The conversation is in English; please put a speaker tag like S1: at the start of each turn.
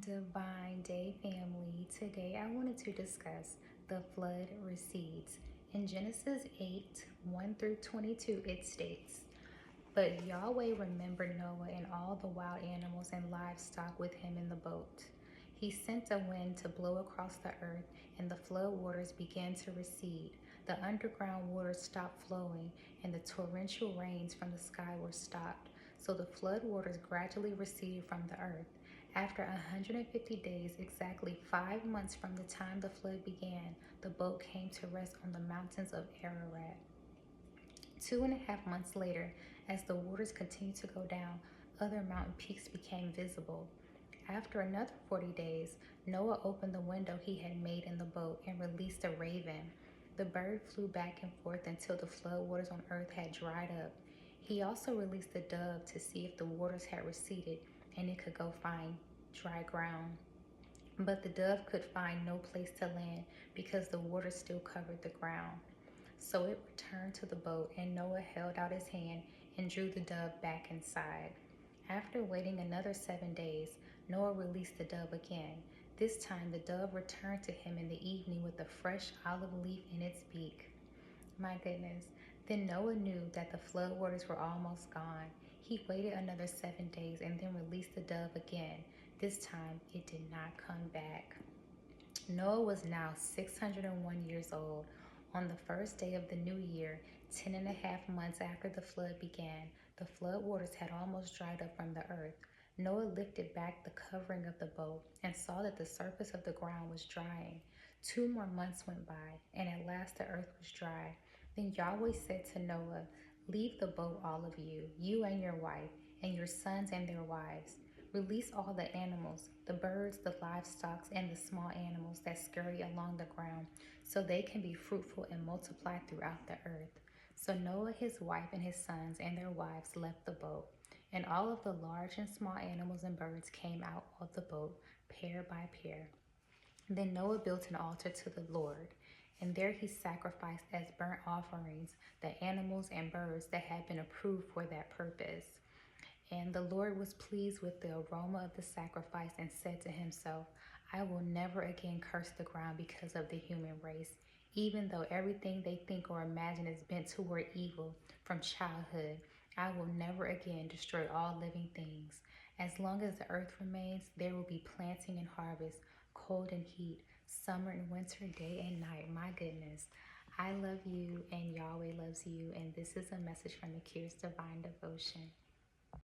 S1: Divine Day family, today I wanted to discuss the flood recedes. In Genesis 8 1 through 22, it states, "But Yahweh remembered Noah and all the wild animals and livestock with him in the boat. He sent a wind to blow across the earth, and the flood waters began to recede. The underground waters stopped flowing, and the torrential rains from the sky were stopped. So the flood waters gradually receded from the earth. After 150 days, exactly 5 months from the time the flood began, the boat came to rest on the mountains of Ararat. 2.5 months later, as the waters continued to go down, other mountain peaks became visible. After another 40 days, Noah opened the window he had made in the boat and released a raven. The bird flew back and forth until the flood waters on earth had dried up. He also released a dove to see if the waters had receded and it could go find dry ground. But the dove could find no place to land because the water still covered the ground. So it returned to the boat, and Noah held out his hand and drew the dove back inside. After waiting another 7 days, Noah released the dove again. This time, the dove returned to him in the evening with a fresh olive leaf in its beak. My goodness. Then Noah knew that the flood waters were almost gone. He waited another 7 days and then released the dove again. This time, it did not come back. Noah was now 601 years old. On the first day of the new year, 10.5 months after the flood began, the flood waters had almost dried up from the earth. Noah lifted back the covering of the boat and saw that the surface of the ground was drying. 2 more months went by, and at last the earth was dry. Then Yahweh said to Noah, "Leave the boat, all of you, you and your wife, and your sons and their wives. Release all the animals, the birds, the livestock, and the small animals that scurry along the ground, so they can be fruitful and multiply throughout the earth." So Noah, his wife, and his sons and their wives left the boat, and all of the large and small animals and birds came out of the boat, pair by pair. Then Noah built an altar to the Lord, and there he sacrificed as burnt offerings the animals and birds that had been approved for that purpose. And the Lord was pleased with the aroma of the sacrifice and said to himself, "I will never again curse the ground because of the human race, even though everything they think or imagine is bent toward evil from childhood. I will never again destroy all living things. As long as the earth remains, there will be planting and harvest, cold and heat, summer and winter, day and night." My goodness. I love you and Yahweh loves you. And this is a message from Akerasdivinedevotion.